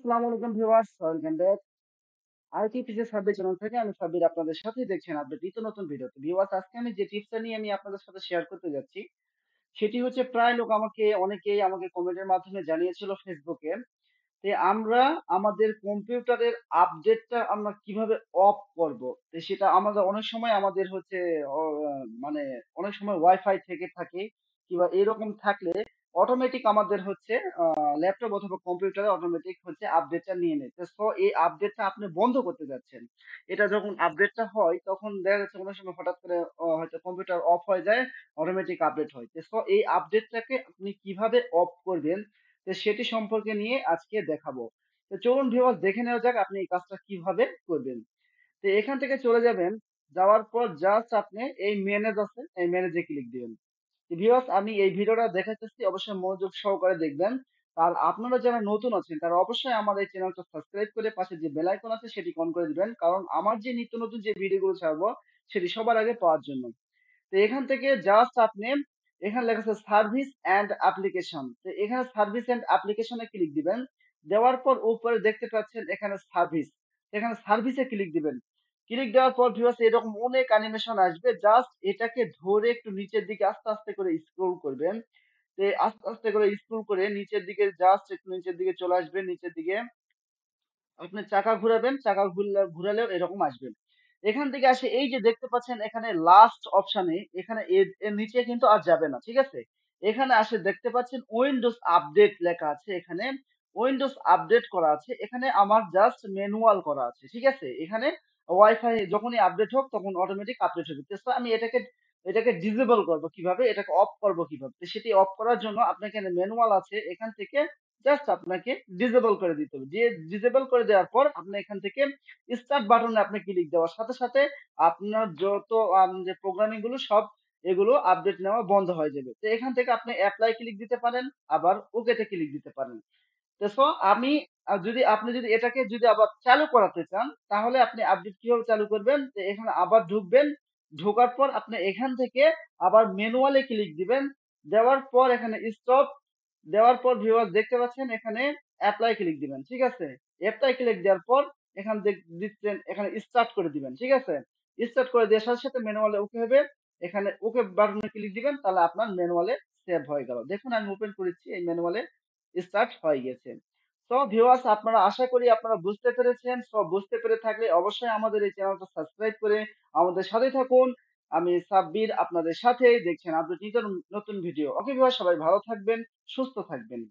আসসালামু আলাইকুম viewers, welcome back IT PC Sabbir channel থেকে। আমি সাব্বির, আপনাদের সাথেই দেখছেন আপডেট নিত্য নতুন ভিডিওতে। ভিউয়ার্স, আজকে আমি যে টিপসটা নিয়ে আমি আপনাদের সাথে শেয়ার করতে যাচ্ছি, সেটি হচ্ছে প্রায় লোক অনেকেই আমাকে কমেন্টের মাধ্যমে জানিয়েছিল ফেসবুকে আমরা আমাদের কম্পিউটারের আপডেটটা আমরা কিভাবে অফ করব। সেটা আমাদের অনেক সময় আমাদের হচ্ছে মানে অনেক সময় ওয়াইফাই থেকে থাকে কিংবা এরকম থাকলে অটোমেটিক আমাদের হচ্ছে ল্যাপটপ অথবা কম্পিউটারে অটোমেটিক হচ্ছে আপডেটটা নিয়ে নেয়। তো এই আপডেটটা আপনি বন্ধ করতে যাচ্ছেন। এটা যখন আপডেটটা হয় তখন দেখা যাচ্ছে অনেক সময় হঠাৎ করে হয়তো কম্পিউটার অফ হয়ে যায়, অটোমেটিক আপডেট হয়। তো এই আপডেটটাকে আপনি কিভাবে অফ করবেন, তো সেটি সম্পর্কে নিয়ে আজকে দেখাবো। তো চলুন ভিউয়ার্স, দেখে নেওয়া যাক আপনি এই কাজটা কিভাবে করবেন। তো এখান থেকে চলে যাবেন, যাওয়ার পর জাস্ট আপনি এই ম্যানেজ আছে, এই ম্যানেজে ক্লিক দিবেন। ভিউয়ার্স, আমি এই ভিডিওটা দেখাইতেছি, অবশ্যই মনোযোগ সহকারে দেখবেন। আর আপনারা যারা নতুন আছেন তারা অবশ্যই আমার এই চ্যানেলটা সাবস্ক্রাইব করে পাশে যে বেল আইকন আছে সেটি অন করে দিবেন, কারণ আমার যে নিত্য নতুন যে ভিডিওগুলো ছাড়বো সেটি সবার আগে পাওয়ার জন্য। তো এখান থেকে জাস্ট আপনি, এখানে লেখা আছে সার্ভিস এন্ড অ্যাপ্লিকেশন, তো এখানে সার্ভিস এন্ড অ্যাপ্লিকেশনে ক্লিক দিবেন। দেওয়ার পর উপরে দেখতে পাচ্ছেন এখানে সার্ভিস, এখানে সার্ভিসে ক্লিক দিবেন। ক্লিক দেওয়ার পর ভিউয়ার্স এরকম অনেক অ্যানিমেশন আসবে, জাস্ট এটাকে ধরে একটু নিচের দিকে আস্তে আস্তে করে স্ক্রল করবেন। তো আস্তে আস্তে করে স্ক্রল করে নিচের দিকে, জাস্ট একটু নিচের দিকে চলে আসবেন। নিচের দিকে আপনি চাকা ঘুরাবেন, চাকা ঘুরালেও এরকম আসবেন। এখান থেকে আসে এই যে দেখতে পাচ্ছেন এখানে লাস্ট অপশনে, এখানে এর নিচে কিন্তু আর যাবে না, ঠিক আছে। এখানে আসে দেখতে পাচ্ছেন উইন্ডোজ আপডেট লেখা আছে, এখানে উইন্ডোজ আপডেট করা আছে, এখানে আমার জাস্ট ম্যানুয়াল করা আছে, ঠিক আছে। এখানে ওয়াইফাই যখনই আপডেট হোক তখন অটোমেটিক আপডেট হবে। তো আমি এটাকে ডিসেবল করব কিভাবে, এটাকে অফ করব কিভাবে, তো সেটি অফ করার জন্য আপনাকে ম্যানুয়াল আছে, এখান থেকে জাস্ট আপনাকে ডিসেবল করে দিতে হবে। দিয়ে ডিসেবল করে দেওয়ার পর আপনি এখান থেকে স্টার্ট বাটনে আপনি ক্লিক দেওয়ার সাথে সাথে আপনার যত যে প্রোগ্রামিং গুলো সব এগুলো আপডেট নেওয়া বন্ধ হয়ে যাবে। তো এখান থেকে আপনি অ্যাপ্লাই ক্লিক দিতে পারেন, আবার ওকেতে ক্লিক দিতে পারেন। তো আমি আপনি যদি এটাকে আবার চালু করাতে চান তাহলে আপনি আপডেট কিভাবে চালু করবেন, তো এখানে আবার ঢুকবেন। ঢোকার পর আপনি এখান থেকে আবার ম্যানুয়ালে ক্লিক দিবেন। দেওয়ার পর এখানে স্টপ, দেওয়ার পর ভিউয়ার্স দেখতে পাচ্ছেন এখানে অ্যাপ্লাই ক্লিক দিবেন, ঠিক আছে। অ্যাপ্লাই ক্লিক দেওয়ার পর এখানে দিচ্ছেন, এখানে স্টার্ট করে দিবেন, ঠিক আছে। স্টার্ট করে দেওয়ার সাথে সাথে ম্যানুয়ালে ওকে হবে, এখানে ওকে বাটনে ক্লিক দিবেন, তাহলে আপনার ম্যানুয়ালে সেভ হয়ে গেল। দেখুন আমি ওপেন করেছি, এই ম্যানুয়ালে স্টার্ট হয়ে গেছে। তো ভিউয়ার্স, আপনারা আশা করি আপনারা বুঝতে পেরেছেন। সব বুঝতে পেরে থাকলে অবশ্যই আমাদের এই চ্যানেলটা সাবস্ক্রাইব করে আমাদের সাথে থাকুন। আমি সাব্বির আপনাদের সাথে, দেখছেন আপডেট নতুন নতুন ভিডিও। ওকে ভিউয়ার্স, সবাই ভালো থাকবেন, সুস্থ থাকবেন।